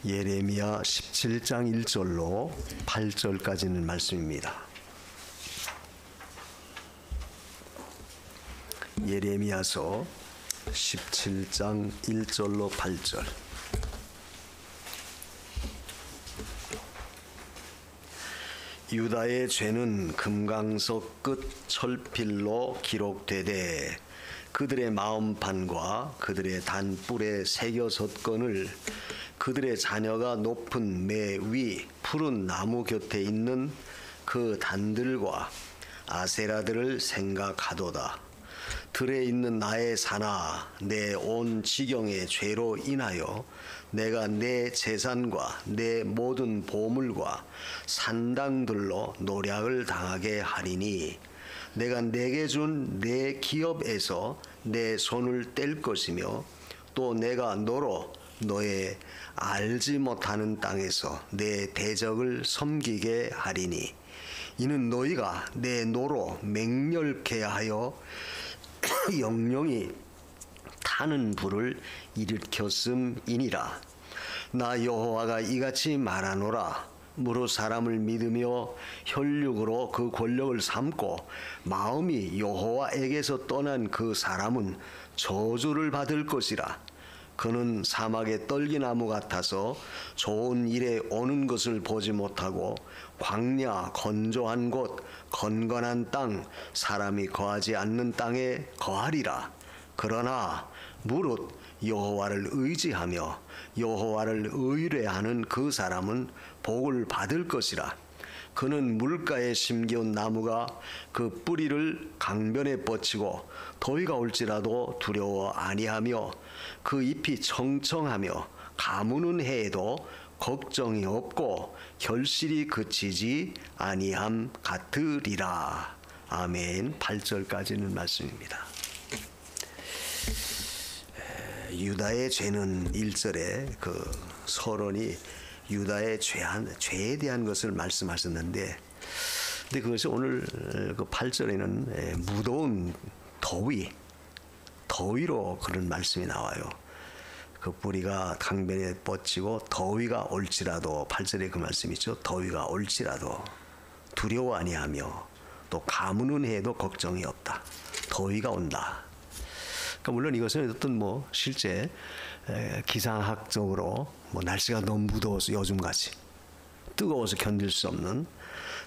예레미야 17장 1절로 8절까지는 말씀입니다. 예레미야서 17장 1절로 8절. 유다의 죄는 금강석 끝 철필로 기록되되 그들의 마음판과 그들의 단뿔에 새겨 섰건을 그들의 자녀가 높은 매 위 푸른 나무 곁에 있는 그 단들과 아세라들을 생각하도다. 들에 있는 나의 산아, 내 온 지경의 죄로 인하여 내가 내 재산과 내 모든 보물과 산당들로 노략을 당하게 하리니 내가 내게 준 내 기업에서 내 손을 뗄 것이며 또 내가 너로 너의 알지 못하는 땅에서 내 대적을 섬기게 하리니 이는 너희가 내 노로 맹렬케 하여 영영이 타는 불을 일으켰음이니라. 나 여호와가 이같이 말하노라. 무릇 사람을 믿으며 혈육으로 그 권력을 삼고 마음이 여호와에게서 떠난 그 사람은 저주를 받을 것이라. 그는 사막의 떨기나무 같아서 좋은 일에 오는 것을 보지 못하고 광야 건조한 곳 건건한 땅 사람이 거하지 않는 땅에 거하리라. 그러나 무릇 여호와를 의지하며 여호와를 의뢰하는 그 사람은 복을 받을 것이라. 그는 물가에 심겨온 나무가 그 뿌리를 강변에 뻗치고 더위가 올지라도 두려워 아니하며 그 잎이 청청하며 가무는 해에도 걱정이 없고 결실이 그치지 아니함 같으리라. 아멘. 8절까지는 말씀입니다. 유다의 죄는 1절에 그 서론이 유다의 죄에 대한 것을 말씀하셨는데, 근데 그것이 오늘 그 8절에는 무더운 더위로 그런 말씀이 나와요. 그 뿌리가 강변에 뻗치고 더위가 올지라도, 8절에 그 말씀이 있죠. 더위가 올지라도 두려워 아니하며 또 가무는 해도 걱정이 없다. 더위가 온다. 그러니까 물론 이것은 어떤 실제 기상학적으로 날씨가 너무 무더워서 요즘같이 뜨거워서 견딜 수 없는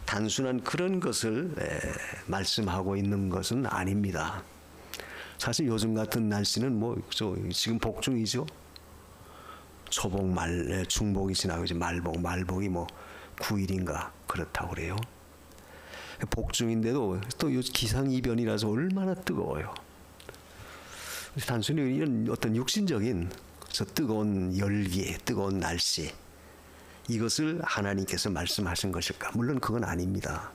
단순한 그런 것을 말씀하고 있는 것은 아닙니다. 사실 요즘 같은 날씨는 지금 복중이죠. 초복 중복이 지나고 이제 말복이 9일인가 그렇다고 그래요. 복중인데도 또 기상이변이라서 얼마나 뜨거워요. 단순히 이런 어떤 육신적인 저 뜨거운 열기, 뜨거운 날씨, 이것을 하나님께서 말씀하신 것일까? 물론 그건 아닙니다.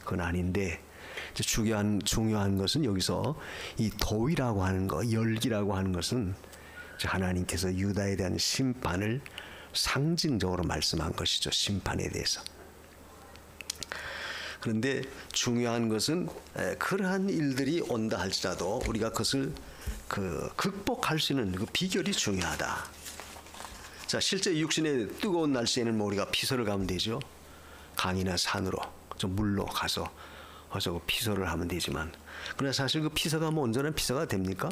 그건 아닌데 중요한 것은 여기서 이 더위라고 하는 것, 열기라고 하는 것은 하나님께서 유다에 대한 심판을 상징적으로 말씀한 것이죠. 심판에 대해서. 그런데 중요한 것은 그러한 일들이 온다 할지라도 우리가 그것을 극복할 수 있는 그 비결이 중요하다. 자, 실제 육신의 뜨거운 날씨에는 우리가 피서를 가면 되죠. 강이나 산으로, 물로 가서 피서를 하면 되지만, 그러나 사실 그 피서가 온전한 피서가 됩니까?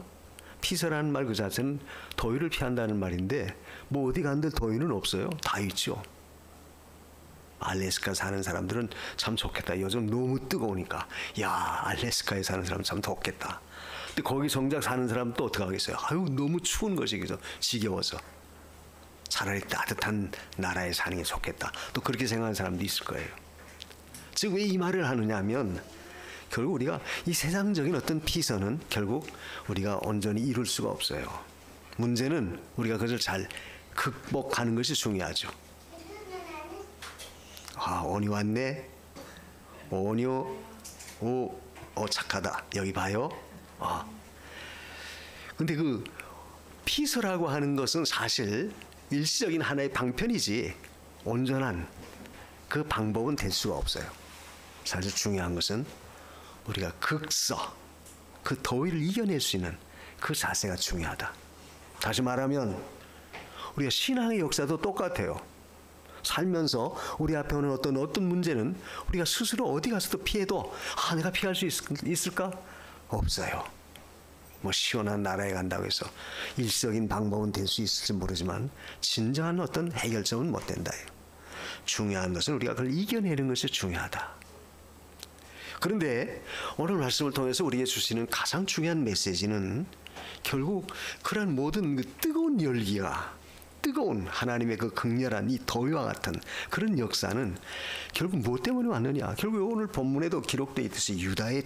피서라는 말 그 자체는 더위를 피한다는 말인데 어디 간들 더위는 없어요. 다 있죠. 알래스카 사는 사람들은 참 좋겠다. 요즘 너무 뜨거우니까. 야, 알래스카에 사는 사람 참 덥겠다. 근데 거기 정작 사는 사람은 또 어떻게 하겠어요? 아유, 너무 추운 것이 지겨워서. 차라리 따뜻한 나라에 사는 게 좋겠다. 또 그렇게 생각하는 사람도 있을 거예요. 즉, 왜 이 말을 하느냐 하면 결국 우리가 이 세상적인 어떤 피서는 결국 우리가 온전히 이룰 수가 없어요. 문제는 우리가 그것을 잘 극복하는 것이 중요하죠. 온유 왔네. 온유, 착하다. 여기 봐요. 근데 그 피서라고 하는 것은 사실 일시적인 하나의 방편이지 온전한 그 방법은 될 수가 없어요. 사실 중요한 것은 우리가 그 더위를 이겨낼 수 있는 그 자세가 중요하다. 다시 말하면 우리가 신앙의 역사도 똑같아요. 살면서 우리 앞에 오는 어떤 문제는 우리가 스스로 어디 가서도 피해도 내가 피할 수 있을까? 없어요. 뭐 시원한 나라에 간다고 해서 일시적인 방법은 될 수 있을지 모르지만 진정한 어떤 해결점은 못 된다. 중요한 것은 우리가 그걸 이겨내는 것이 중요하다. 그런데 오늘 말씀을 통해서 우리에게 주시는 가장 중요한 메시지는 결국 그런 모든 그 뜨거운 열기가, 뜨거운 하나님의 그 극렬한 이 더위와 같은 그런 역사는 결국 무엇 때문에 왔느냐? 결국 오늘 본문에도 기록되어 있듯이 유다의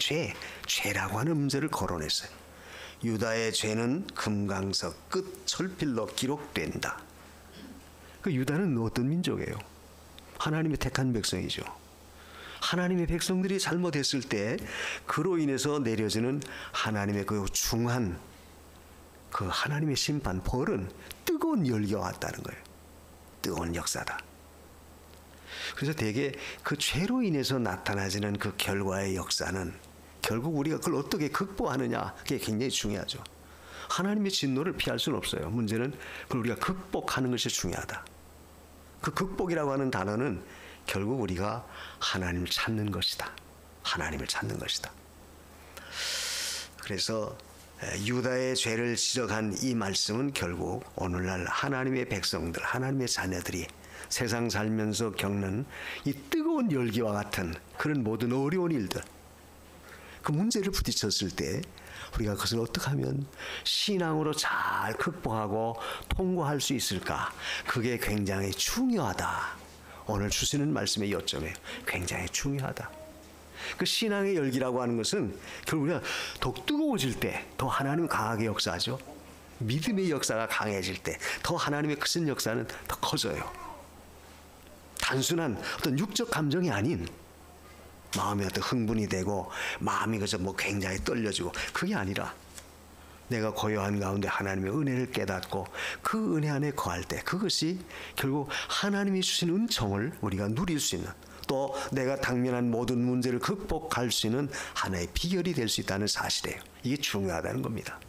죄라고 하는 문제를 거론했어요. 유다의 죄는 금강석 끝 철필로 기록된다. 그 유다는 어떤 민족이에요? 하나님의 택한 백성이죠. 하나님의 백성들이 잘못했을 때 그로 인해서 내려지는 하나님의 그 중한 그 하나님의 심판, 벌은 뜨거운 열기와 같다는 거예요. 뜨거운 역사다. 그래서 대개 그 죄로 인해서 나타나지는 그 결과의 역사는 결국 우리가 그걸 어떻게 극복하느냐, 그게 굉장히 중요하죠. 하나님의 진노를 피할 수는 없어요. 문제는 그걸 우리가 극복하는 것이 중요하다. 그 극복이라고 하는 단어는 결국 우리가 하나님을 찾는 것이다. 하나님을 찾는 것이다. 그래서 유다의 죄를 지적한 이 말씀은 결국 오늘날 하나님의 백성들, 하나님의 자녀들이 세상 살면서 겪는 이 뜨거운 열기와 같은 그런 모든 어려운 일들, 그 문제를 부딪혔을 때 우리가 그것을 어떻게 하면 신앙으로 잘 극복하고 통과할 수 있을까? 그게 굉장히 중요하다. 오늘 주시는 말씀의 요점에 굉장히 중요하다. 그 신앙의 열기라고 하는 것은 결국 우리가 더 뜨거워질 때 더 하나님 강하게 역사하죠. 믿음의 역사가 강해질 때 더 하나님의 크신 역사는 더 커져요. 단순한 어떤 육적 감정이 아닌 마음이 어떤 흥분이 되고 마음이 그저 뭐 굉장히 떨려지고 그게 아니라 내가 고요한 가운데 하나님의 은혜를 깨닫고 그 은혜 안에 거할 때 그것이 결국 하나님이 주신 은총을 우리가 누릴 수 있는, 또 내가 당면한 모든 문제를 극복할 수 있는 하나의 비결이 될 수 있다는 사실이에요. 이게 중요하다는 겁니다.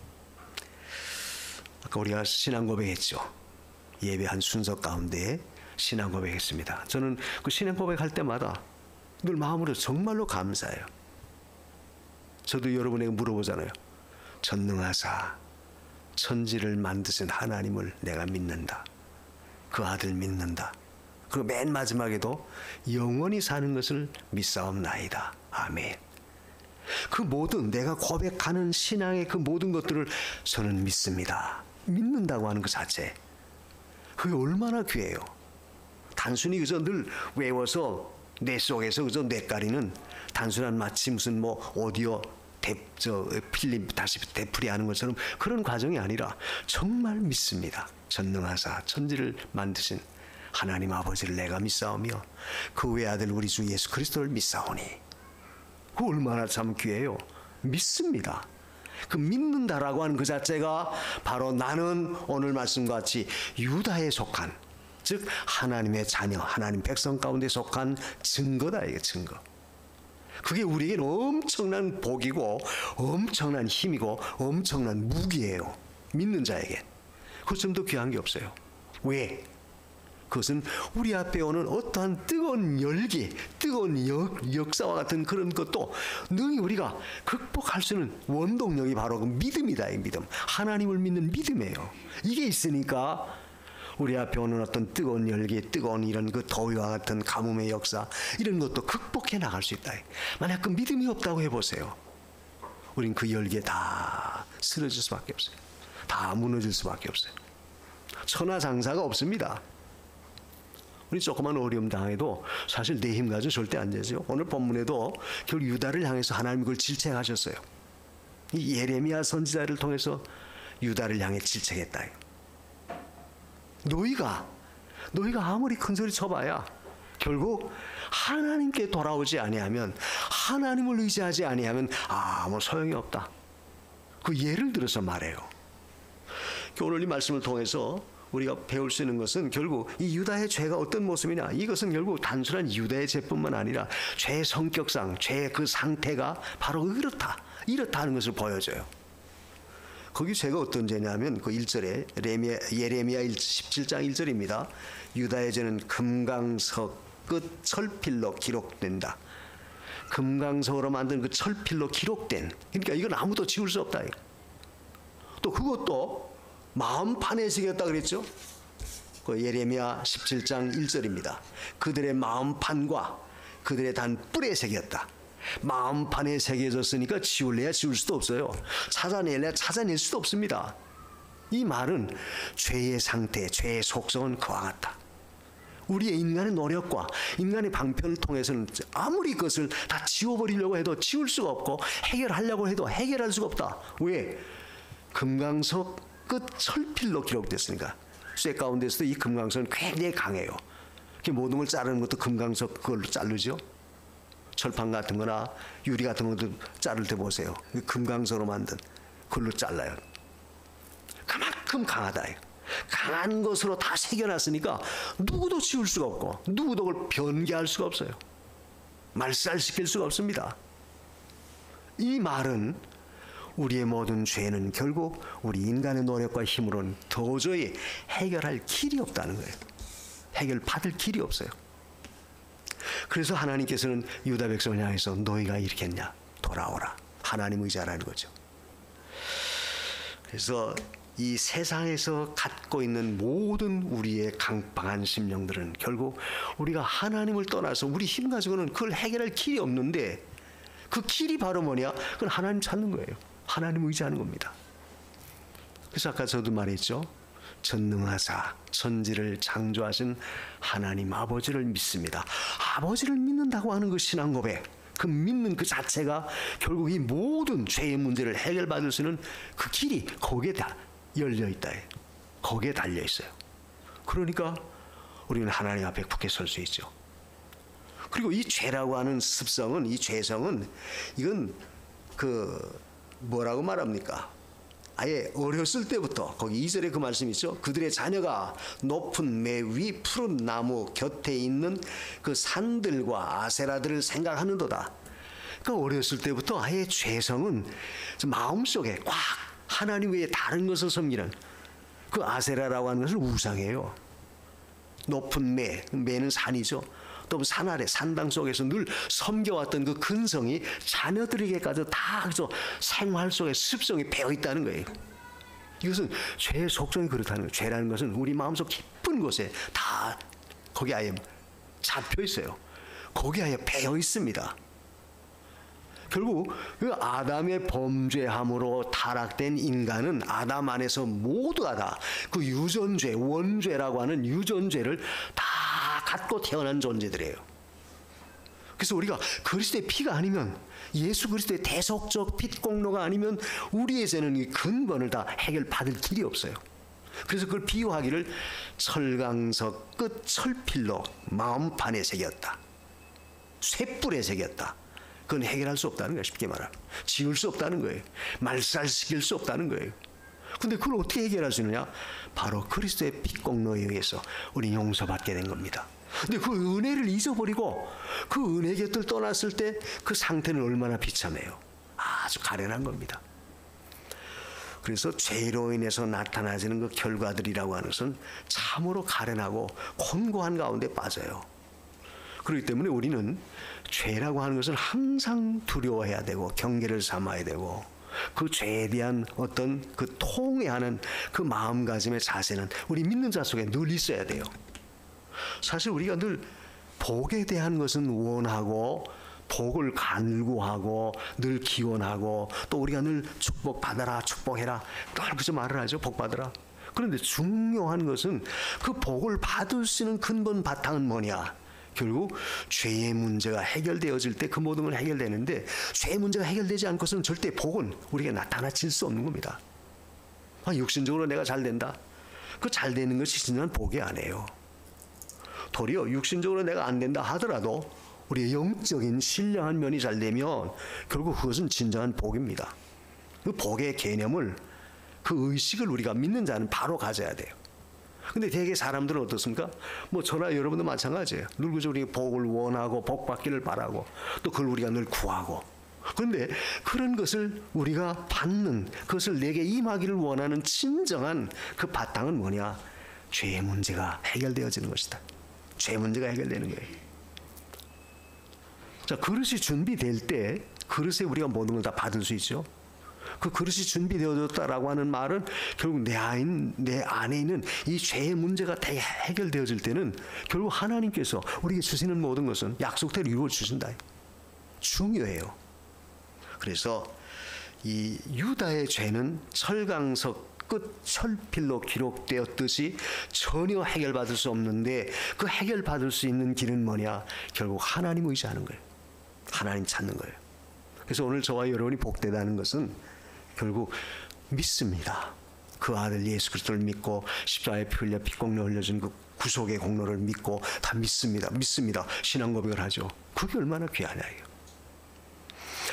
아까 우리가 신앙 고백했죠. 예배한 순서 가운데 신앙 고백했습니다. 저는 그 신앙 고백할 때마다 늘 마음으로 정말로 감사해요. 저도 여러분에게 물어보잖아요. 전능하사 천지를 만드신 하나님을 내가 믿는다. 그 아들 믿는다. 그리고 맨 마지막에도 영원히 사는 것을 믿사옵나이다. 아멘. 그 모든 내가 고백하는 신앙의 그 모든 것들을 저는 믿습니다. 믿는다고 하는 그 자체, 그게 얼마나 귀해요. 단순히 그저 늘 외워서 내 속에서 그저 뇌까리는 단순한 마치 무슨 뭐 오디오 필름 다시 되풀이하는 것처럼 그런 과정이 아니라 정말 믿습니다. 전능하사 천지를 만드신 하나님 아버지를 내가 믿사오며 그 외아들 우리 주 예수 그리스도를 믿사오니. 그 얼마나 참 귀해요. 믿습니다. 그 믿는다라고 하는 그 자체가 바로 나는 오늘 말씀과 같이 유다에 속한, 즉 하나님의 자녀, 하나님 백성 가운데 속한 증거다. 이게 증거. 그게 우리에게는 엄청난 복이고 엄청난 힘이고 엄청난 무기예요. 믿는 자에게. 그것 좀 더 귀한 게 없어요. 왜? 그것은 우리 앞에 오는 어떠한 뜨거운 열기, 뜨거운 역사와 같은 그런 것도 능히 우리가 극복할 수 있는 원동력이 바로 그 믿음이다. 이 믿음. 하나님을 믿는 믿음이에요. 이게 있으니까 우리 앞에 오는 어떤 뜨거운 열기, 뜨거운 이런 그 더위와 같은 가뭄의 역사, 이런 것도 극복해 나갈 수 있다. 만약 그 믿음이 없다고 해보세요. 우린 그 열기에 다 쓰러질 수밖에 없어요. 다 무너질 수밖에 없어요. 천하장사가 없습니다. 우리 조그만 어려움 당해도 사실 내 힘 가지고 절대 안 되죠. 오늘 본문에도 결국 유다를 향해서 하나님이 그걸 질책하셨어요. 이 예레미야 선지자를 통해서 유다를 향해 질책했다. 너희가 아무리 큰 소리 쳐봐야 결국 하나님께 돌아오지 아니하면, 하나님을 의지하지 아니하면 아무 소용이 없다. 그 예를 들어서 말해요. 오늘 이 말씀을 통해서 우리가 배울 수 있는 것은 결국 이 유다의 죄가 어떤 모습이냐, 이것은 결국 단순한 유다의 죄뿐만 아니라 죄의 성격상, 죄의 그 상태가 바로 이렇다 하는 것을 보여줘요. 거기 죄가 어떤 죄냐면 그 1절에 예레미야 17장 1절입니다. 유다의 죄는 금강석 끝 철필로 기록된다. 금강석으로 만든 그 철필로 기록된, 그러니까 이건 아무도 지울 수 없다. 또 그것도 마음판에 새겼다 그랬죠. 그 예레미야 17장 1절입니다. 그들의 마음판과 그들의 단 뿔에 새겼다. 마음판에 새겨졌으니까 지울래야 지울 수도 없어요. 찾아낼래야 찾아낼 수도 없습니다. 이 말은 죄의 상태, 죄의 속성은 그와 같다. 우리의 인간의 노력과 인간의 방편을 통해서는 아무리 그것을 다 지워버리려고 해도 지울 수가 없고 해결하려고 해도 해결할 수가 없다. 왜? 금강석 끝 철필로 기록됐으니까. 쇠 가운데서도 이 금강석은 굉장히 강해요. 모든 걸 자르는 것도 금강석 그걸로 자르죠. 철판 같은 거나 유리 같은 것도 자를 때 보세요. 금강석으로 만든 그걸로 잘라요. 그만큼 강하다. 강한 것으로 다 새겨놨으니까 누구도 지울 수가 없고 누구도 그걸 변개할 수가 없어요. 말살시킬 수가 없습니다. 이 말은 우리의 모든 죄는 결국 우리 인간의 노력과 힘으로는 도저히 해결할 길이 없다는 거예요. 해결받을 길이 없어요. 그래서 하나님께서는 유다 백성을 향해서 너희가 이렇게 했냐? 돌아오라. 하나님 의지하라는 거죠. 그래서 이 세상에서 갖고 있는 모든 우리의 강박한 심령들은 결국 우리가 하나님을 떠나서 우리 힘 가지고는 그걸 해결할 길이 없는데 그 길이 바로 뭐냐? 그건 하나님 찾는 거예요. 하나님 의지하는 겁니다. 그래서 아까 저도 말했죠. 전능하사 천지를 창조하신 하나님 아버지를 믿습니다. 아버지를 믿는다고 하는 그 신앙 고백, 그 믿는 그 자체가 결국 이 모든 죄의 문제를 해결받을 수 있는 그 길이 거기에 다 열려 있다. 거기에 달려 있어요. 그러니까 우리는 하나님 앞에 굳게 설 수 있죠. 그리고 이 죄라고 하는 습성은, 이 죄성은 이건 그 뭐라고 말합니까? 아예 어렸을 때부터 거기 2절에 그 말씀이 있죠. 그들의 자녀가 높은 매 위 푸른 나무 곁에 있는 그 산들과 아세라들을 생각하는도다. 그러니까 어렸을 때부터 아예 죄성은 마음속에 꽉 하나님 외에 다른 것을 섬기는 그 아세라라고 하는 것을 우상이에요. 높은 매는 산이죠. 또 산 아래 산당 속에서 늘 섬겨왔던 그 근성이 자녀들에게까지 다 생활 속에 습성이 배어 있다는 거예요. 이것은 죄의 속성이 그렇다는 거예요. 죄라는 것은 우리 마음속 깊은 곳에 다 거기 아예 잡혀 있어요. 거기 아예 배어 있습니다. 결국 그 아담의 범죄함으로 타락된 인간은 아담 안에서 모두가 다 그 유전죄, 원죄라고 하는 유전죄를 다 갖고 태어난 존재들이에요. 그래서 우리가 그리스도의 피가 아니면, 예수 그리스도의 대속적 핏공로가 아니면 우리의 죄는 이 근본을 다 해결받을 길이 없어요. 그래서 그걸 비유하기를 철강석 끝 철필로 마음판에 새겼다. 쇠뿔에 새겼다. 그건 해결할 수 없다는 거예요. 쉽게 말하면 지울 수 없다는 거예요. 말살시킬 수 없다는 거예요. 근데 그걸 어떻게 해결할 수 있느냐? 바로 그리스도의 핏공로에 의해서 우리 용서받게 된 겁니다. 근데 그 은혜를 잊어버리고 그 은혜 곁을 떠났을 때 그 상태는 얼마나 비참해요. 아주 가련한 겁니다. 그래서 죄로 인해서 나타나지는 그 결과들이라고 하는 것은 참으로 가련하고 곤고한 가운데 빠져요. 그렇기 때문에 우리는 죄라고 하는 것을 항상 두려워해야 되고 경계를 삼아야 되고 그 죄에 대한 어떤 그 통회하는 그 마음가짐의 자세는 우리 믿는 자 속에 늘 있어야 돼요. 사실 우리가 늘 복에 대한 것은 원하고 복을 간구하고 늘 기원하고 또 우리가 늘 축복받아라 축복해라 늘 그저 말을 하죠. 복받으라. 그런데 중요한 것은 그 복을 받을 수 있는 근본 바탕은 뭐냐? 결국 죄의 문제가 해결되어질 때 그 모든 건 해결되는데 죄의 문제가 해결되지 않고서는 절대 복은 우리에게 나타나질 수 없는 겁니다. 육신적으로 내가 잘 된다. 그 잘 되는 것이 진정한 복이 아니에요. 도리어 육신적으로 내가 안 된다 하더라도 우리의 영적인 신령한 면이 잘 되면 결국 그것은 진정한 복입니다. 그 복의 개념을, 그 의식을 우리가 믿는 자는 바로 가져야 돼요. 근데 대개 사람들은 어떻습니까? 뭐 저나 여러분도 마찬가지예요. 늘 그저 우리 복을 원하고 복 받기를 바라고 또 그걸 우리가 늘 구하고 그런데 그런 것을 우리가 받는, 그것을 내게 임하기를 원하는 진정한 그 바탕은 뭐냐? 죄의 문제가 해결되어지는 것이다. 죄 문제가 해결되는 거예요. 자, 그릇이 준비될 때 그릇에 우리가 모든 걸 다 받을 수 있죠. 그 그릇이 준비되어졌다라고 하는 말은 결국 내 안에 있는 이 죄의 문제가 다 해결되어질 때는 결국 하나님께서 우리에게 주시는 모든 것은 약속대로 이루어 주신다. 중요해요. 그래서 이 유다의 죄는 철강석 끝 철필로 기록되었듯이 전혀 해결받을 수 없는데, 그 해결받을 수 있는 길은 뭐냐? 결국 하나님 의지하는 거예요. 하나님 찾는 거예요. 그래서 오늘 저와 여러분이 복되다는 것은 결국 믿습니다. 그 아들 예수 그리스도를 믿고 십자가에 피 흘려 피공로 흘려준 그 구속의 공로를 믿고 다 믿습니다. 신앙 고백을 하죠. 그게 얼마나 귀하냐 이거.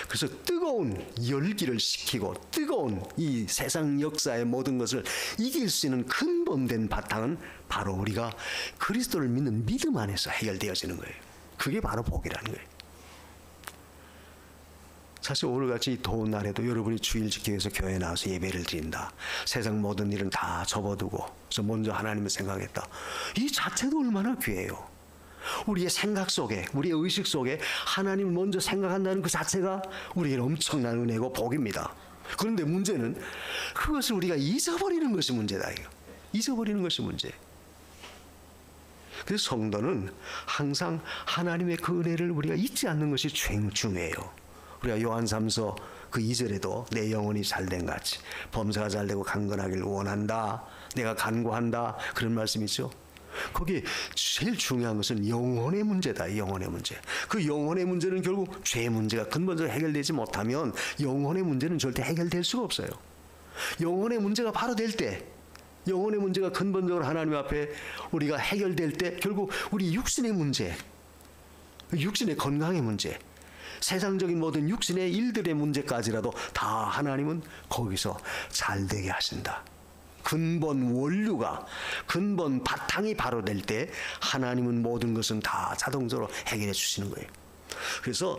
그래서 뜨거운 열기를 식히고 뜨거운 이 세상 역사의 모든 것을 이길 수 있는 근본된 바탕은 바로 우리가 그리스도를 믿는 믿음 안에서 해결되어지는 거예요. 그게 바로 복이라는 거예요. 사실 오늘같이 더운 날에도 여러분이 주일 지키기 위해서 교회에 나와서 예배를 드린다. 세상 모든 일은 다 접어두고 그래서 먼저 하나님을 생각했다. 이 자체도 얼마나 귀해요. 우리의 생각 속에, 우리의 의식 속에 하나님을 먼저 생각한다는 그 자체가 우리에게 엄청난 은혜고 복입니다. 그런데 문제는 그것을 우리가 잊어버리는 것이 문제다. 잊어버리는 것이 문제. 그래서 성도는 항상 하나님의 그 은혜를 우리가 잊지 않는 것이 중요해요. 우리가 요한 3서 그 2절에도 내 영혼이 잘된 같이 범사가 잘되고 강건하기를 원한다. 내가 간구한다. 그런 말씀이죠. 거기 제일 중요한 것은 영혼의 문제다. 영혼의 문제. 그 영혼의 문제는 결국 죄의 문제가 근본적으로 해결되지 못하면 영혼의 문제는 절대 해결될 수가 없어요. 영혼의 문제가 바로 될 때, 영혼의 문제가 근본적으로 하나님 앞에 우리가 해결될 때 결국 우리 육신의 문제, 육신의 건강의 문제, 세상적인 모든 육신의 일들의 문제까지라도 다 하나님은 거기서 잘되게 하신다. 근본 원류가, 근본 바탕이 바로 될 때 하나님은 모든 것은 다 자동적으로 해결해 주시는 거예요. 그래서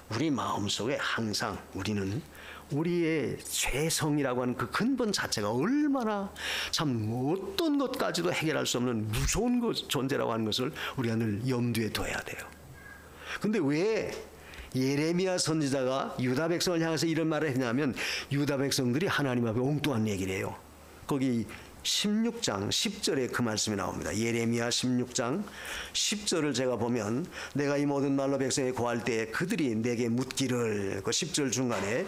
우리 마음속에 항상 우리는 우리의 죄성이라고 하는 그 근본 자체가 얼마나 참 어떤 것까지도 해결할 수 없는 무서운 존재라고 하는 것을 우리가 늘 염두에 둬야 돼요. 근데 왜 예레미야 선지자가 유다 백성을 향해서 이런 말을 했냐면, 유다 백성들이 하나님 앞에 엉뚱한 얘기를 해요. 거기 16장 10절에 그 말씀이 나옵니다. 예레미야 16장 10절을 제가 보면, 내가 이 모든 말로 백성에 고할 때에 그들이 내게 묻기를, 그 10절 중간에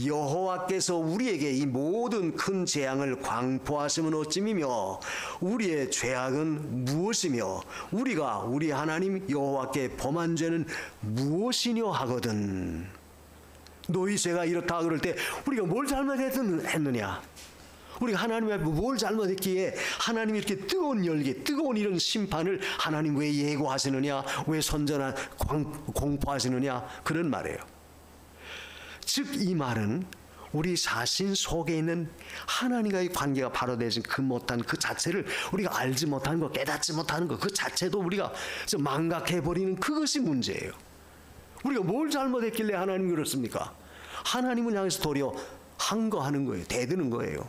여호와께서 우리에게 이 모든 큰 재앙을 광포하심은 어찌미며 우리의 죄악은 무엇이며 우리가 우리 하나님 여호와께 범한 죄는 무엇이뇨 하거든. 너희 죄가 이렇다 그럴 때 우리가 뭘 잘못했느냐? 우리가 하나님 앞에 뭘 잘못했기에 하나님이 이렇게 뜨거운 열기, 뜨거운 이런 심판을 하나님 왜 예고하시느냐, 왜 선전한 공포하시느냐, 그런 말이에요. 즉 이 말은 우리 자신 속에 있는 하나님과의 관계가 바로 되신 그 못한 그 자체를 우리가 알지 못하는 거, 깨닫지 못하는 거, 그 자체도 우리가 망각해버리는 그것이 문제예요. 우리가 뭘 잘못했길래 하나님이 그렇습니까? 하나님을 향해서 도리어 항거하는 거예요. 대드는 거예요.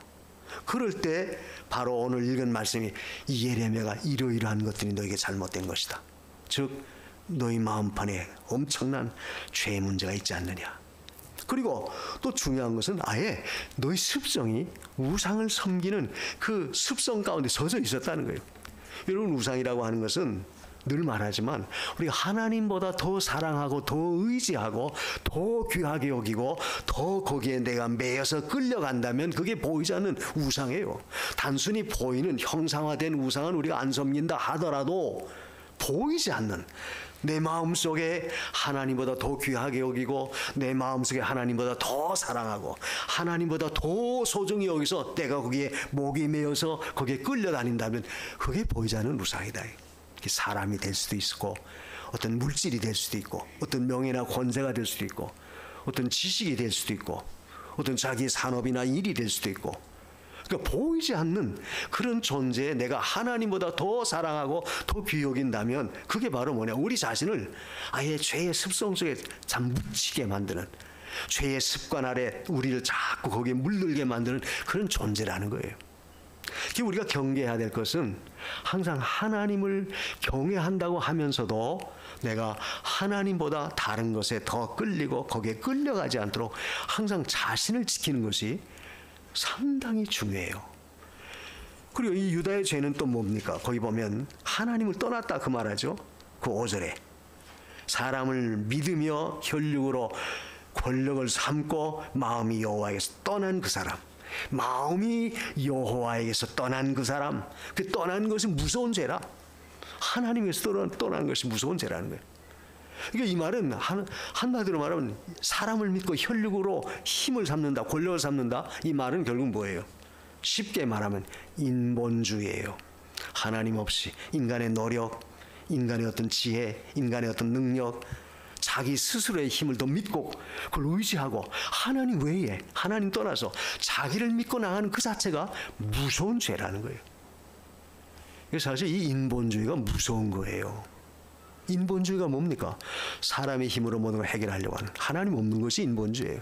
그럴 때 바로 오늘 읽은 말씀이, 이 예레미야가 이러이러한 것들이 너에게 잘못된 것이다. 즉 너희 마음판에 엄청난 죄의 문제가 있지 않느냐. 그리고 또 중요한 것은 아예 너희 습성이 우상을 섬기는 그 습성 가운데 젖어 있었다는 거예요. 여러분, 우상이라고 하는 것은 늘 말하지만 우리가 하나님보다 더 사랑하고 더 의지하고 더 귀하게 여기고 더 거기에 내가 매여서 끌려간다면 그게 보이지 않는 우상이에요. 단순히 보이는 형상화된 우상은 우리가 안 섬긴다 하더라도 보이지 않는, 내 마음속에 하나님보다 더 귀하게 여기고 내 마음속에 하나님보다 더 사랑하고 하나님보다 더 소중히 여기서 내가 거기에 목이 메어서 거기에 끌려다닌다면 그게 보이지 않는 우상이다. 사람이 될 수도 있고 어떤 물질이 될 수도 있고 어떤 명예나 권세가 될 수도 있고 어떤 지식이 될 수도 있고 어떤 자기의 산업이나 일이 될 수도 있고, 그러니까 보이지 않는 그런 존재에 내가 하나님보다 더 사랑하고 더 귀히 여긴다면 그게 바로 뭐냐, 우리 자신을 아예 죄의 습성 속에 잠 묻히게 만드는 죄의 습관 아래 우리를 자꾸 거기에 물들게 만드는 그런 존재라는 거예요. 우리가 경계해야 될 것은 항상 하나님을 경외한다고 하면서도 내가 하나님보다 다른 것에 더 끌리고 거기에 끌려가지 않도록 항상 자신을 지키는 것이 상당히 중요해요. 그리고 이 유다의 죄는 또 뭡니까? 거기 보면 하나님을 떠났다 그 말하죠. 그 5절에 사람을 믿으며 혈육으로 권력을 삼고 마음이 여호와에게서 떠난 그 사람, 마음이 여호와에게서 떠난 그 사람, 그 떠난 것이 무서운 죄라. 하나님에서 떠난 것이 무서운 죄라는 거예요. 그러니까 이 말은 한마디로 말하면 사람을 믿고 혈육으로 힘을 삼는다, 권력을 삼는다. 이 말은 결국 뭐예요? 쉽게 말하면 인본주의예요. 하나님 없이 인간의 노력, 인간의 어떤 지혜, 인간의 어떤 능력, 자기 스스로의 힘을 더 믿고 그걸 의지하고 하나님 외에, 하나님 떠나서 자기를 믿고 나가는 그 자체가 무서운 죄라는 거예요. 사실 이 인본주의가 무서운 거예요. 인본주의가 뭡니까? 사람의 힘으로 모든 걸 해결하려고 하는, 하나님 없는 것이 인본주의예요.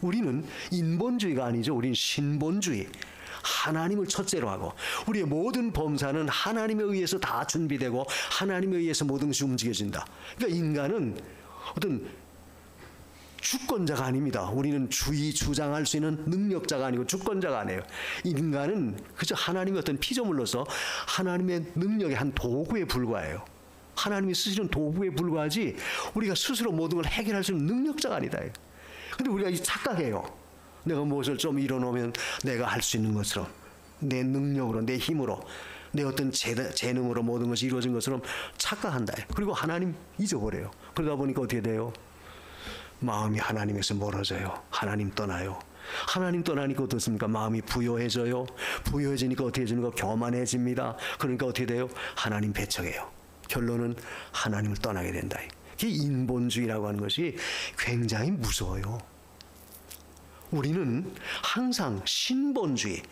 우리는 인본주의가 아니죠. 우리는 신본주의. 하나님을 첫째로 하고 우리의 모든 범사는 하나님에 의해서 다 준비되고 하나님에 의해서 모든 것이 움직여진다. 그러니까 인간은 어떤 주권자가 아닙니다. 우리는 주장할 수 있는 능력자가 아니고 주권자가 아니에요. 인간은 그저 하나님의 어떤 피조물로서 하나님의 능력의 한 도구에 불과해요. 하나님이 쓰시는 도구에 불과하지 우리가 스스로 모든 걸 해결할 수 있는 능력자가 아니다. 근데 우리가 착각해요. 내가 무엇을 좀 이뤄놓으면 내가 할 수 있는 것처럼 내 능력으로, 내 힘으로, 내 어떤 재능으로 모든 것이 이루어진 것처럼 착각한다. 그리고 하나님 잊어버려요. 그러다 보니까 어떻게 돼요? 마음이 하나님에서 멀어져요. 하나님 떠나요. 하나님 떠나니까 어떻습니까? 마음이 부요해져요. 부요해지니까 어떻게 해지는가? 교만해집니다. 그러니까 어떻게 돼요? 하나님 배척해요. 결론은 하나님을 떠나게 된다. 이 인본주의라고 하는 것이 굉장히 무서워요. 우리는 항상 신본주의,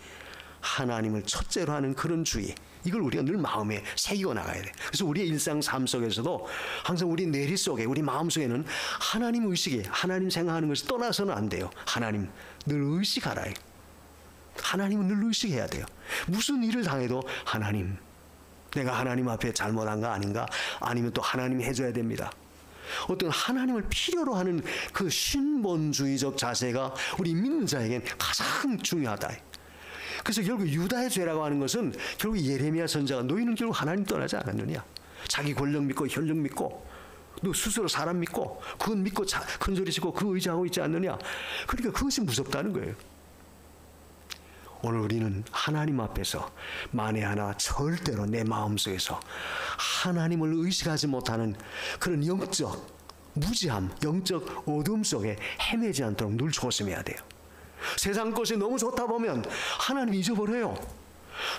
하나님을 첫째로 하는 그런 주의, 이걸 우리가 늘 마음에 새기고 나가야 돼. 그래서 우리의 일상 삶 속에서도 항상 우리 내리 속에, 우리 마음 속에는 하나님 의식이, 하나님 생각하는 것이 떠나서는 안 돼요. 하나님 늘 의식하라. 하나님은 늘 의식해야 돼요. 무슨 일을 당해도 하나님, 내가 하나님 앞에 잘못한 거 아닌가? 아니면 또 하나님이 해줘야 됩니다. 어떤 하나님을 필요로 하는 그 신본주의적 자세가 우리 믿는 자에겐 가장 중요하다. 그래서 결국 유다의 죄라고 하는 것은 결국 예레미야 선지자가 너희는 결국 하나님 떠나지 않았느냐? 자기 권력 믿고 혈력 믿고 너 스스로 사람 믿고 그건 믿고 큰소리 치고 그 의지하고 있지 않느냐? 그러니까 그것이 무섭다는 거예요. 오늘 우리는 하나님 앞에서 만에 하나 절대로 내 마음속에서 하나님을 의식하지 못하는 그런 영적 무지함, 영적 어둠 속에 헤매지 않도록 늘 조심해야 돼요. 세상 것이 너무 좋다 보면 하나님 잊어버려요.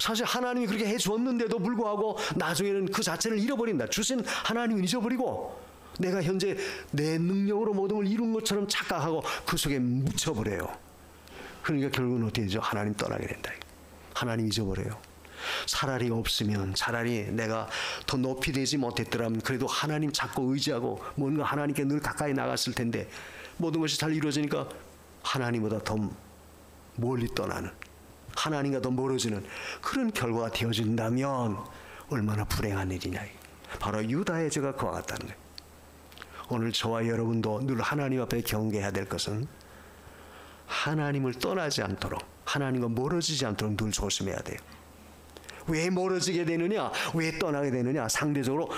사실 하나님이 그렇게 해줬는데도 불구하고 나중에는 그 자체를 잃어버린다. 주신 하나님은 잊어버리고 내가 현재 내 능력으로 모든 걸 이룬 것처럼 착각하고 그 속에 묻혀버려요. 그러니까 결국은 어떻게 되죠? 하나님 떠나게 된다. 하나님 잊어버려요. 차라리 없으면, 차라리 내가 더 높이 되지 못했더라면 그래도 하나님 찾고 의지하고 뭔가 하나님께 늘 가까이 나갔을 텐데 모든 것이 잘 이루어지니까 하나님보다 더 멀리 떠나는, 하나님과 더 멀어지는 그런 결과가 되어진다면 얼마나 불행한 일이냐. 바로 유다의 죄가 그와 같다는 거예요. 오늘 저와 여러분도 늘 하나님 앞에 경계해야 될 것은 하나님을 떠나지 않도록, 하나님과 멀어지지 않도록 늘 조심해야 돼요. 왜 멀어지게 되느냐? 왜 떠나게 되느냐? 상대적으로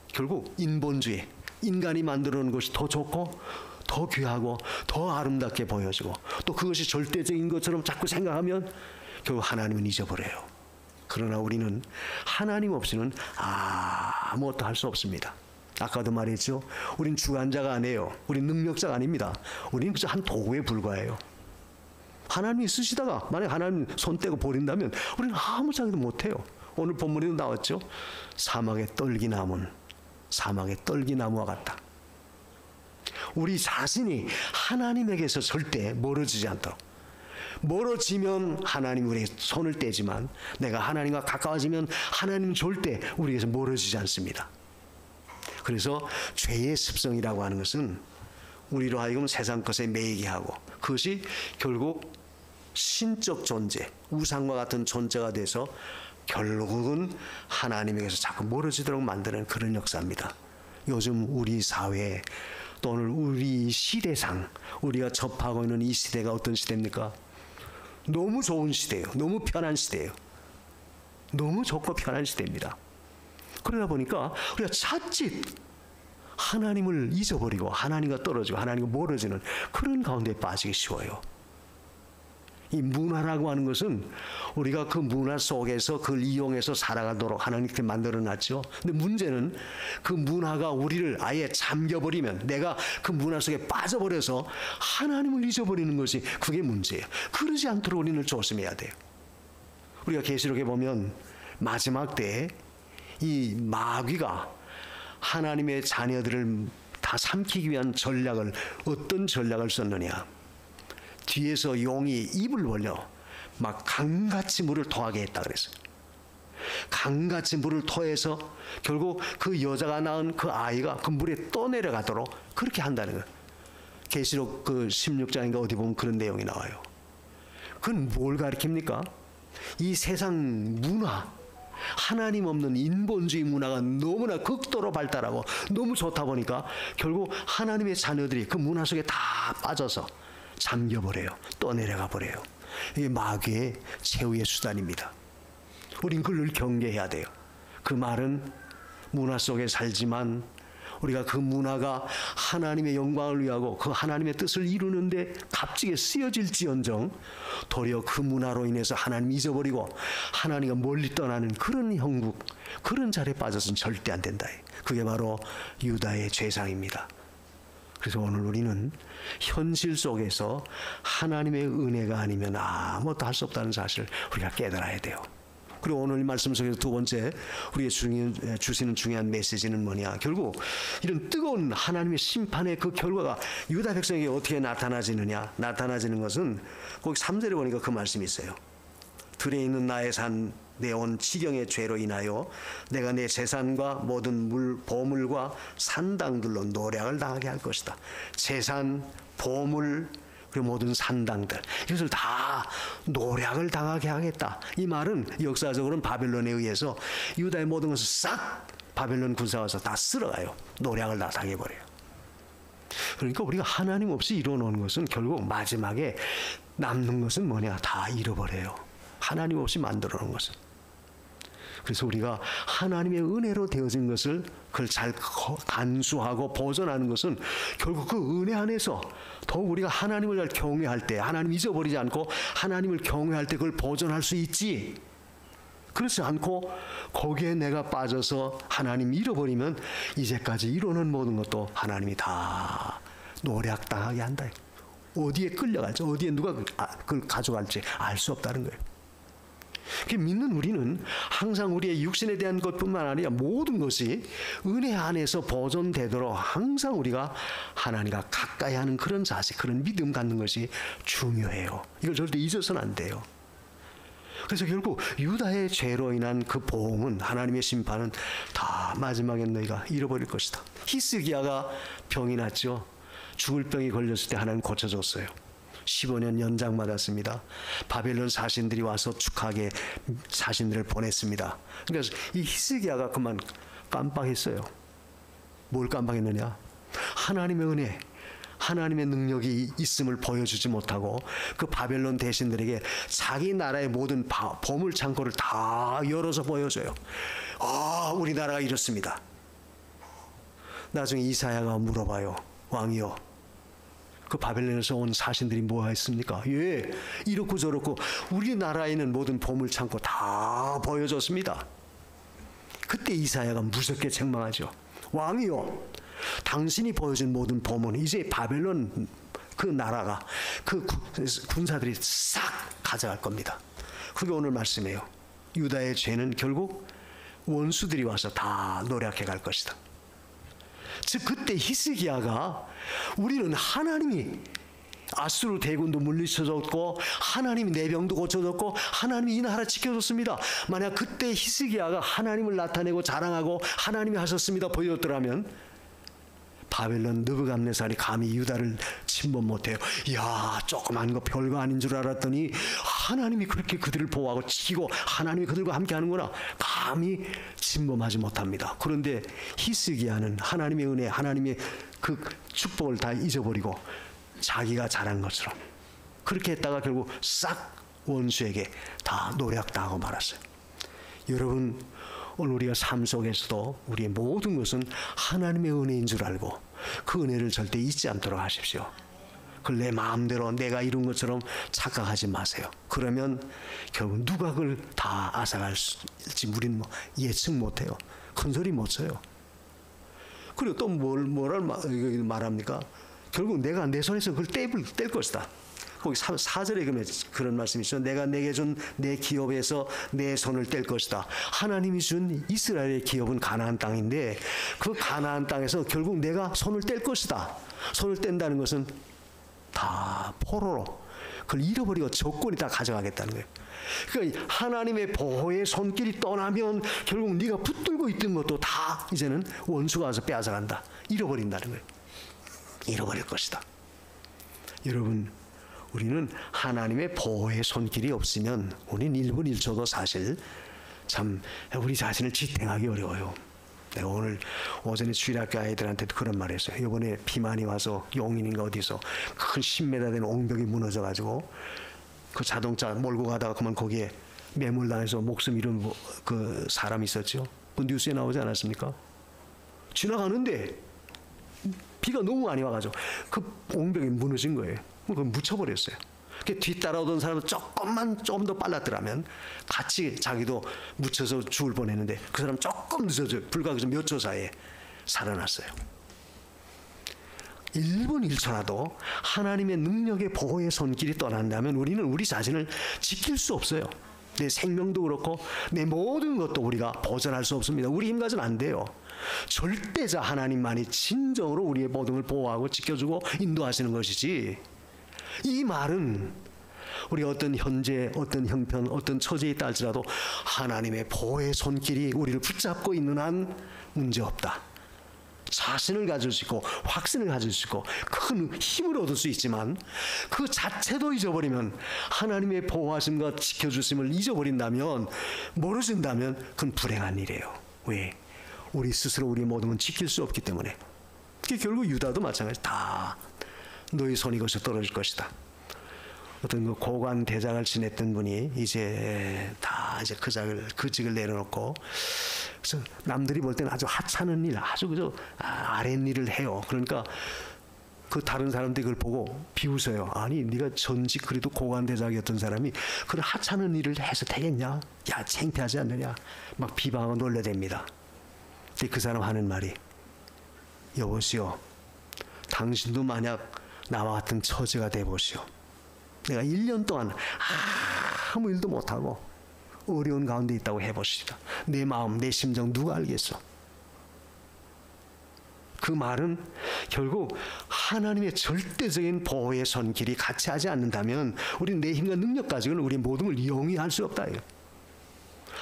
결국 인본주의, 인간이 만들어 놓은 것이 더 좋고 더 귀하고 더 아름답게 보여지고 또 그것이 절대적인 것처럼 자꾸 생각하면 결국 하나님은 잊어버려요. 그러나 우리는 하나님 없이는 아무것도 할 수 없습니다. 아까도 말했죠. 우린 주관자가 아니에요. 우린 능력자가 아닙니다. 우리는 그저 한 도구에 불과해요. 하나님이 쓰시다가 만약 하나님 손 떼고 버린다면 우리는 아무 작업도 못해요. 오늘 본문에도 나왔죠. 사막의 떨기나무는 사막의 떨기나무와 같다. 우리 자신이 하나님에게서 절대 멀어지지 않도록, 멀어지면 하나님 우리에게 손을 떼지만 내가 하나님과 가까워지면 하나님은 절대 우리에게서 멀어지지 않습니다. 그래서 죄의 습성이라고 하는 것은 우리로 하여금 세상 것에 매이게 하고, 그것이 결국 신적 존재, 우상과 같은 존재가 돼서 결국은 하나님에게서 자꾸 멀어지도록 만드는 그런 역사입니다. 요즘 우리 사회, 또 오늘 우리 시대상, 우리가 접하고 있는 이 시대가 어떤 시대입니까? 너무 좋은 시대예요. 너무 편한 시대예요. 너무 좋고 편한 시대입니다. 그러다 보니까 우리가 자칫 하나님을 잊어버리고 하나님과 떨어지고 하나님과 멀어지는 그런 가운데 빠지기 쉬워요. 이 문화라고 하는 것은 우리가 그 문화 속에서 그걸 이용해서 살아가도록 하나님께 만들어놨죠. 근데 문제는 그 문화가 우리를 아예 잠겨버리면, 내가 그 문화 속에 빠져버려서 하나님을 잊어버리는 것이 그게 문제예요. 그러지 않도록 우리는 조심해야 돼요. 우리가 계시록에 보면 마지막 때에 이 마귀가 하나님의 자녀들을 다 삼키기 위한 전략을, 어떤 전략을 썼느냐, 뒤에서 용이 입을 벌려 막 강같이 물을 토하게 했다 그랬어요. 강같이 물을 토해서 결국 그 여자가 낳은 그 아이가 그 물에 떠내려가도록 그렇게 한다는 거예요. 계시록 그 16장인가 어디 보면 그런 내용이 나와요. 그건 뭘 가리킵니까? 이 세상 문화, 하나님 없는 인본주의 문화가 너무나 극도로 발달하고 너무 좋다 보니까 결국 하나님의 자녀들이 그 문화 속에 다 빠져서 잠겨버려요. 떠내려가 버려요. 이게 마귀의 최후의 수단입니다. 우린 그걸 경계해야 돼요. 그 말은 문화 속에 살지만 우리가 그 문화가 하나님의 영광을 위하고 그 하나님의 뜻을 이루는데 값지게 쓰여질지언정 도리어 그 문화로 인해서 하나님 잊어버리고 하나님과 멀리 떠나는 그런 형국, 그런 자리에 빠져서는 절대 안 된다. 그게 바로 유다의 죄상입니다. 그래서 오늘 우리는 현실 속에서 하나님의 은혜가 아니면 아무것도 할 수 없다는 사실을 우리가 깨달아야 돼요. 그리고 오늘 말씀 속에서 두 번째 우리에게 주시는 중요한 메시지는 뭐냐, 결국 이런 뜨거운 하나님의 심판의 그 결과가 유다 백성에게 어떻게 나타나지느냐, 나타나지는 것은 거기 3절에 보니까 그 말씀이 있어요. 들에 있는 나의 산 내온 지경의 죄로 인하여 내가 내 재산과 모든 보물과 산당들로 노략을 당하게 할 것이다. 재산, 보물, 그리고 모든 산당들, 이것을 다 노략을 당하게 하겠다. 이 말은 역사적으로는 바벨론에 의해서 유다의 모든 것을 싹 바벨론 군사가 와서 다 쓸어가요. 노략을 다 당해버려요. 그러니까 우리가 하나님 없이 이뤄놓은 것은 결국 마지막에 남는 것은 뭐냐, 다 잃어버려요. 하나님 없이 만들어 놓은 것은. 그래서 우리가 하나님의 은혜로 되어진 것을 그걸 잘 간수하고 보존하는 것은 결국 그 은혜 안에서 더욱 우리가 하나님을 잘 경외할 때, 하나님 잊어버리지 않고 하나님을 경외할 때 그걸 보존할 수 있지. 그렇지 않고 거기에 내가 빠져서 하나님 잃어버리면 이제까지 이루는 모든 것도 하나님이 다 노략당하게 한다. 어디에 끌려갈지, 어디에 누가 그걸 가져갈지 알 수 없다는 거예요. 믿는 우리는 항상 우리의 육신에 대한 것뿐만 아니라 모든 것이 은혜 안에서 보존되도록 항상 우리가 하나님과 가까이 하는 그런 자세, 그런 믿음 갖는 것이 중요해요. 이걸 절대 잊어서는 안 돼요. 그래서 결국 유다의 죄로 인한 그 보응은, 하나님의 심판은 다 마지막엔 너희가 잃어버릴 것이다. 히스기야가 병이 났죠. 죽을 병이 걸렸을 때 하나님 고쳐줬어요. 15년 연장 받았습니다. 바벨론 사신들이 와서 축하하게 사신들을 보냈습니다. 그래서 이 히스기야가 그만 깜빡했어요. 뭘 깜빡했느냐? 하나님의 은혜, 하나님의 능력이 있음을 보여주지 못하고 그 바벨론 대신들에게 자기 나라의 모든 보물 창고를 다 열어서 보여줘요. 우리나라가 이렇습니다. 나중에 이사야가 물어봐요. 왕이요, 그 바벨론에서 온 사신들이 뭐 했습니까? 예, 이렇고 저렇고 우리나라에는 모든 보물 창고 다 보여줬습니다. 그때 이사야가 무섭게 책망하죠. 왕이요, 당신이 보여준 모든 보물은 이제 바벨론 그 나라가, 그 군사들이 싹 가져갈 겁니다. 그게 오늘 말씀이에요. 유다의 죄는 결국 원수들이 와서 다 노략해 갈 것이다. 즉 그때 히스기야가 우리는 하나님이 아수르 대군도 물리쳐줬고 하나님이 내 병도 고쳐줬고 하나님이 이 나라 지켜줬습니다. 만약 그때 히스기야가 하나님을 나타내고 자랑하고 하나님이 하셨습니다 보여줬더라면 바벨론 느부갓네살이 감히 유다를 침범 못해요. 이야, 조그만 거 별거 아닌 줄 알았더니 하나님이 그렇게 그들을 보호하고 지키고 하나님이 그들과 함께 하는구나. 감히 침범하지 못합니다. 그런데 히스기야는 하나님의 은혜, 하나님의 그 축복을 다 잊어버리고 자기가 잘한 것처럼 그렇게 했다가 결국 싹 원수에게 다 노략당하고 말았어요. 여러분, 오늘 우리가 삶 속에서도 우리의 모든 것은 하나님의 은혜인 줄 알고 그 은혜를 절대 잊지 않도록 하십시오. 그걸 내 마음대로 내가 이룬 것처럼 착각하지 마세요. 그러면 결국 누가 그걸 다 앗아갈지 우리는 뭐 예측 못해요. 큰 소리 못 쳐요. 그리고 또 뭐를 말합니까? 결국 내가 내 손에서 그걸 뗄 것이다. 거기 4절에 그런 말씀이 있어요. 내가 내게 준 내 기업에서 내 손을 뗄 것이다. 하나님이 준 이스라엘의 기업은 가나안 땅인데 그 가나안 땅에서 결국 내가 손을 뗄 것이다. 손을 뗀다는 것은 다 포로로 그걸 잃어버리고 적군이 다 가져가겠다는 거예요. 그러니까 하나님의 보호의 손길이 떠나면 결국 네가 붙들고 있던 것도 다 이제는 원수가 와서 빼앗아간다. 잃어버린다는 거예요. 잃어버릴 것이다. 여러분, 우리는 하나님의 보호의 손길이 없으면 우리는 1분 1초도 사실 참 우리 자신을 지탱하기 어려워요. 내가 오늘 오전에 주일학교 아이들한테도 그런 말 했어요. 이번에 비만이 와서 용인인가 어디서 큰 10m 된 옹벽이 무너져가지고 그 자동차 몰고 가다가 그만 거기에 매몰당해서 목숨 잃은 그 사람이 있었죠. 그 뉴스에 나오지 않았습니까? 지나가는데 비가 너무 많이 와가지고 그 옹벽이 무너진 거예요. 그걸 묻혀버렸어요. 뒤따라오던 사람은 조금 더 빨랐더라면 같이 자기도 묻혀서 죽을 뻔했는데 그 사람 조금 늦어져요. 불과 몇 초 사이에 살아났어요. 1분 1초라도 하나님의 능력의 보호의 손길이 떠난다면 우리는 우리 자신을 지킬 수 없어요. 내 생명도 그렇고 내 모든 것도 우리가 보전할 수 없습니다. 우리 힘 가지고는 안 돼요. 절대자 하나님만이 진정으로 우리의 모든 걸 보호하고 지켜주고 인도하시는 것이지. 이 말은 우리 어떤 현재, 어떤 형편, 어떤 처지에 있다 할지라도 하나님의 보호의 손길이 우리를 붙잡고 있는 한 문제없다. 자신을 가질 수 있고 확신을 가질 수 있고 큰 힘을 얻을 수 있지만 그 자체도 잊어버리면 하나님의 보호하심과 지켜주심을 잊어버린다면 모르신다면 그건 불행한 일이에요. 왜? 우리 스스로 우리의 모든 건 지킬 수 없기 때문에. 그게 결국 유다도 마찬가지. 다 너희 손이 거기서 떨어질 것이다. 어떤 그 고관 대장을 지냈던 분이 이제 다 이제 그 직을 내려놓고 그래서 남들이 볼 때는 아주 하찮은 일, 아주 그저 아랫일을 해요. 그러니까 그 다른 사람들이 그걸 보고 비웃어요. 아니 네가 전직 그래도 고관 대장이었던 사람이 그런 하찮은 일을 해서 되겠냐? 야 창피하지 않느냐? 막 비방하고 놀려댑니다. 근데 그 사람 하는 말이 여보시오, 당신도 만약 나와 같은 처지가 돼보시오. 내가 1년 동안 아무 일도 못하고 어려운 가운데 있다고 해보시다. 내 마음, 내 심정 누가 알겠어? 그 말은 결국 하나님의 절대적인 보호의 손길이 같이 하지 않는다면 우리는 내 힘과 능력 가지고는 우리의 모든 걸 영위할 수 없다.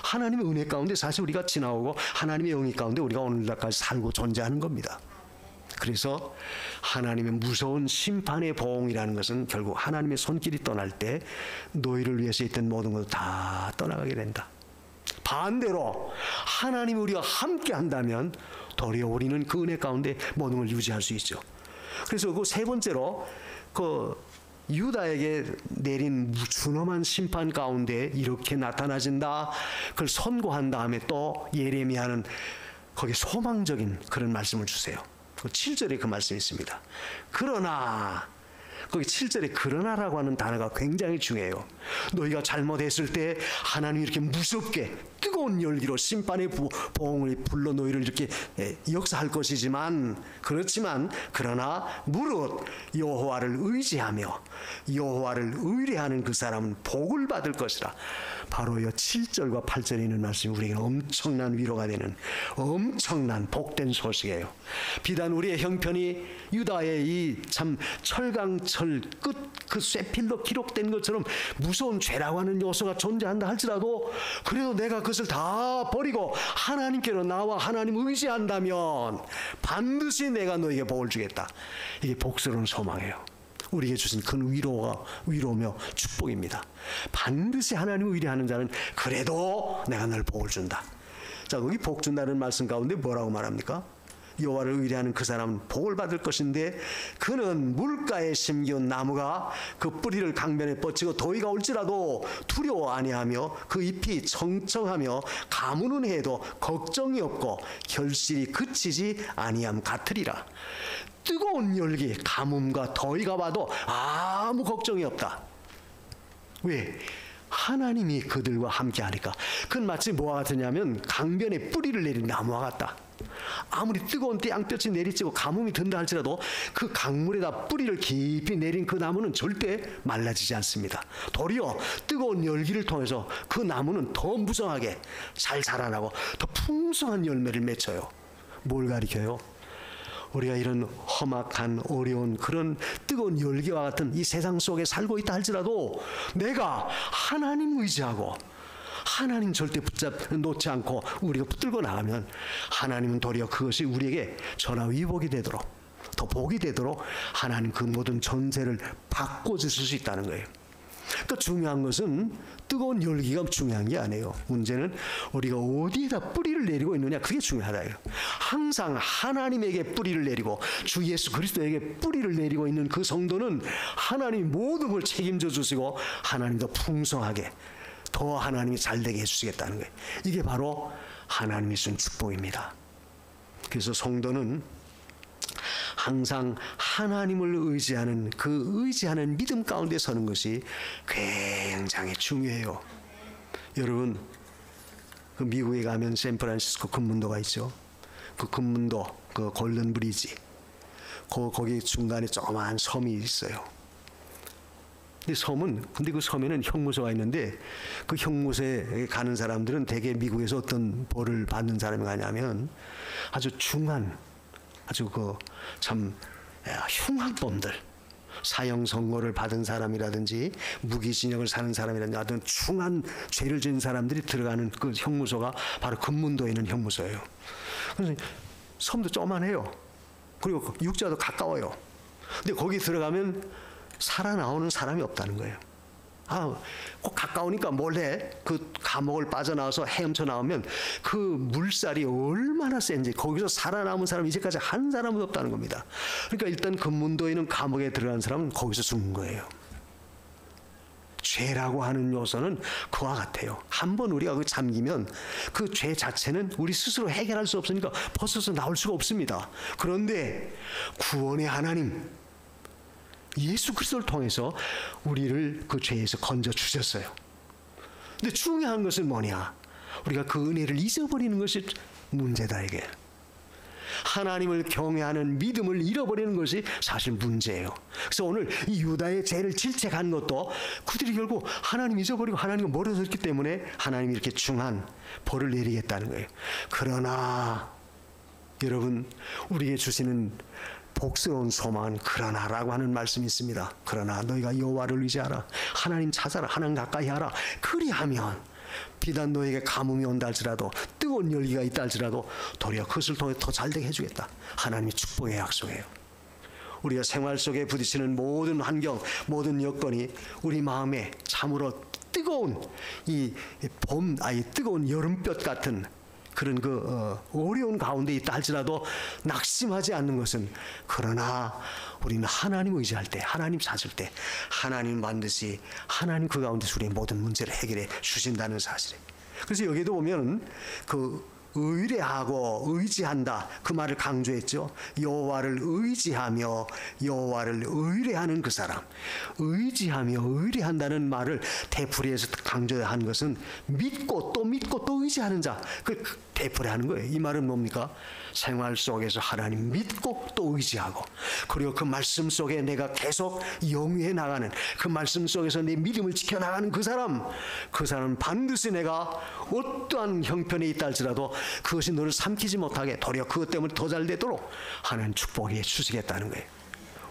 하나님의 은혜 가운데 사실 우리가 지나오고 하나님의 영이 가운데 우리가 오늘날까지 살고 존재하는 겁니다. 그래서 하나님의 무서운 심판의 보응이라는 것은 결국 하나님의 손길이 떠날 때 너희를 위해서 있던 모든 것을 다 떠나가게 된다. 반대로 하나님이 우리와 함께 한다면 도리어 우리는 그 은혜 가운데 모든 걸 유지할 수 있죠. 그래서 그 세 번째로 그 유다에게 내린 준엄한 심판 가운데 이렇게 나타나진다. 그걸 선고한 다음에 또 예레미야는 거기에 소망적인 그런 말씀을 주세요. 7절에 그 말씀이 있습니다. 그러나 거기 7절에 그러나라고 하는 단어가 굉장히 중요해요. 너희가 잘못했을 때 하나님이 이렇게 무섭게 뜨거운 열기로 심판의 보응을 불러 너희를 이렇게 역사할 것이지만 그렇지만 그러나 무릇 여호와를 의지하며 여호와를 의뢰하는 그 사람은 복을 받을 것이라. 바로 이 7절과 8절에 있는 말씀이 우리에게는 엄청난 위로가 되는 엄청난 복된 소식이에요. 비단 우리의 형편이 유다의 이 참 철강철 지하철 끝 그 쇠필로 기록된 것처럼 무서운 죄라고 하는 요소가 존재한다 할지라도 그래도 내가 그것을 다 버리고 하나님께로 나와 하나님 의지한다면 반드시 내가 너에게 복을 주겠다. 이게 복스러운 소망이에요. 우리에게 주신 큰 위로며 축복입니다. 반드시 하나님을 의뢰하는 자는 그래도 내가 널 복을 준다. 자, 거기 복 준다는 말씀 가운데 뭐라고 말합니까? 여호와를 의뢰하는 그 사람은 복을 받을 것인데 그는 물가에 심기운 나무가 그 뿌리를 강변에 뻗치고 더위가 올지라도 두려워 아니하며 그 잎이 청청하며 가무는 해도 걱정이 없고 결실이 그치지 아니함 같으리라. 뜨거운 열기, 가뭄과 더위가 와도 아무 걱정이 없다. 왜? 하나님이 그들과 함께 하니까. 그건 마치 뭐와 같으냐면 강변에 뿌리를 내린 나무와 같다. 아무리 뜨거운 땅볕이 내리쬐고 가뭄이 든다 할지라도 그 강물에다 뿌리를 깊이 내린 그 나무는 절대 말라지지 않습니다. 도리어 뜨거운 열기를 통해서 그 나무는 더 무성하게 잘 자라나고 더 풍성한 열매를 맺혀요. 뭘 가리켜요? 우리가 이런 험악한 어려운 그런 뜨거운 열기와 같은 이 세상 속에 살고 있다 할지라도 내가 하나님 의지하고 하나님 절대 놓지 않고 우리가 붙들고 나가면 하나님은 도리어 그것이 우리에게 전화위복이 되도록 더 복이 되도록 하나님 그 모든 전세를 바꿔주실 수 있다는 거예요. 그러니까 중요한 것은 뜨거운 열기가 중요한 게 아니에요. 문제는 우리가 어디에다 뿌리를 내리고 있느냐, 그게 중요하다. 항상 하나님에게 뿌리를 내리고 주 예수 그리스도에게 뿌리를 내리고 있는 그 성도는 하나님이 모든 걸 책임져 주시고 하나님도 풍성하게 더 하나님이 잘되게 해주시겠다는 거예요. 이게 바로 하나님이 준 축복입니다. 그래서 성도는 항상 하나님을 의지하는 그 의지하는 믿음 가운데 서는 것이 굉장히 중요해요. 여러분, 그 미국에 가면 샌프란시스코 금문도가 있죠. 그 금문도 그 골든 브리지 거기 중간에 조그마한 섬이 있어요. 근데 그 섬에는 형무소가 있는데 그 형무소에 가는 사람들은 대개 미국에서 어떤 벌을 받는 사람이 가냐면 아주 중한 아주 그 참 흉악범들, 사형 선고를 받은 사람이라든지 무기징역을 사는 사람이라든지 어떤 중한 죄를 지은 사람들이 들어가는 그 형무소가 바로 금문도에 있는 형무소예요. 그래서 섬도 조그만해요. 그리고 육지와도 가까워요. 근데 거기 들어가면 살아나오는 사람이 없다는 거예요. 꼭 가까우니까 몰래 그 감옥을 빠져나와서 헤엄쳐 나오면 그 물살이 얼마나 센지 거기서 살아남은 사람이 이제까지 한 사람은 없다는 겁니다. 그러니까 일단 금문도에 있는 감옥에 들어간 사람은 거기서 죽는 거예요. 죄라고 하는 요소는 그와 같아요. 한번 우리가 그 잠기면 그 죄 자체는 우리 스스로 해결할 수 없으니까 벗어서 나올 수가 없습니다. 그런데 구원의 하나님 예수 그리스도를 통해서 우리를 그 죄에서 건져 주셨어요. 근데 중요한 것은 뭐냐? 우리가 그 은혜를 잊어버리는 것이 문제다 이게. 하나님을 경외하는 믿음을 잃어버리는 것이 사실 문제예요. 그래서 오늘 이 유다의 죄를 질책한 것도 그들이 결국 하나님 잊어버리고 하나님과 멀어졌기 때문에 하나님이 이렇게 중한 벌을 내리겠다는 거예요. 그러나 여러분, 우리에게 주시는 복스러운 소망은 그러나라고 하는 말씀이 있습니다. 그러나 너희가 여호와를 의지하라. 하나님 찾아라. 하나님 가까이 하라. 그리하면 비단 너에게 가뭄이 온다 할지라도 뜨거운 열기가 있다 할지라도 도리어 그것을 통해 더 잘되게 해주겠다. 하나님이 축복의 약속이에요. 우리가 생활 속에 부딪히는 모든 환경, 모든 여건이 우리 마음에 참으로 뜨거운 뜨거운 여름볕 같은 그런 어려운 가운데 있다 할지라도 낙심하지 않는 것은, 그러나 우리는 하나님 의지할 때, 하나님 찾을 때 하나님 반드시 하나님 그 가운데서 우리의 모든 문제를 해결해 주신다는 사실이에요. 그래서 여기도 보면 의뢰하고 의지한다 그 말을 강조했죠. 여호와를 의지하며 여호와를 의뢰하는 그 사람, 의지하며 의뢰한다는 말을 되풀이해서 강조한 것은 믿고 또 의지하는 자, 그 되풀이하는 거예요. 이 말은 뭡니까? 생활 속에서 하나님 믿고 또 의지하고, 그리고 그 말씀 속에 내가 계속 영위해 나가는, 그 말씀 속에서 내 믿음을 지켜나가는 그 사람은 반드시 내가 어떠한 형편에 있다 할지라도 그것이 너를 삼키지 못하게 도리어 그것 때문에 더 잘 되도록 하나님 축복해 주시겠다는 거예요.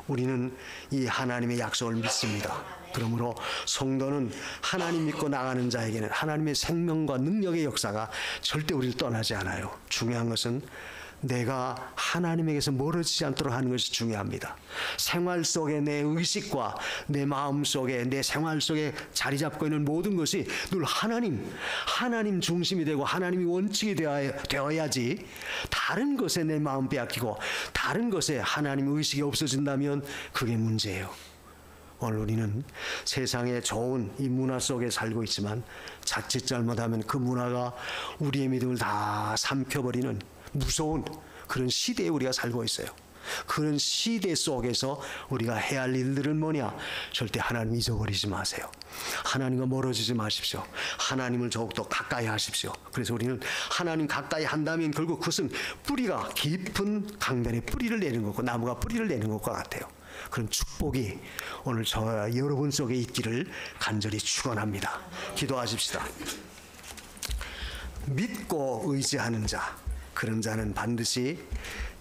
우리는 이 하나님의 약속을 믿습니다. 그러므로 성도는 하나님 믿고 나가는 자에게는 하나님의 생명과 능력의 역사가 절대 우리를 떠나지 않아요. 중요한 것은 내가 하나님에게서 멀어지지 않도록 하는 것이 중요합니다. 생활 속에 내 의식과 내 마음 속에 내 생활 속에 자리 잡고 있는 모든 것이 늘 하나님 중심이 되고 하나님이 원칙이 되어야지 다른 것에 내 마음 빼앗기고 다른 것에 하나님 의식이 없어진다면 그게 문제예요. 오늘 우리는 세상에 좋은 이 문화 속에 살고 있지만 자칫 잘못하면 그 문화가 우리의 믿음을 다 삼켜버리는 무서운 그런 시대에 우리가 살고 있어요. 그런 시대 속에서 우리가 해야 할 일들은 뭐냐? 절대 하나님 잊어버리지 마세요. 하나님과 멀어지지 마십시오. 하나님을 더욱더 가까이 하십시오. 그래서 우리는 하나님 가까이 한다면 결국 그것은 뿌리가 깊은 강변에 뿌리를 내는 거고 나무가 뿌리를 내는 것과 같아요. 그런 축복이 오늘 저와 여러분 속에 있기를 간절히 축원합니다. 기도하십시다. 믿고 의지하는 자, 그런 자는 반드시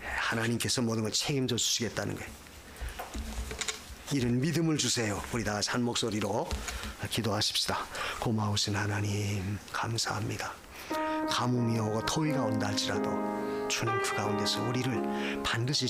하나님께서 모든 걸 책임져 주시겠다는 거예요. 이런 믿음을 주세요. 우리 다 같이 한 목소리로 기도하십시다. 고마우신 하나님 감사합니다. 가뭄이 오고 더위가 온다 할지라도 주님 그 가운데서 우리를 반드시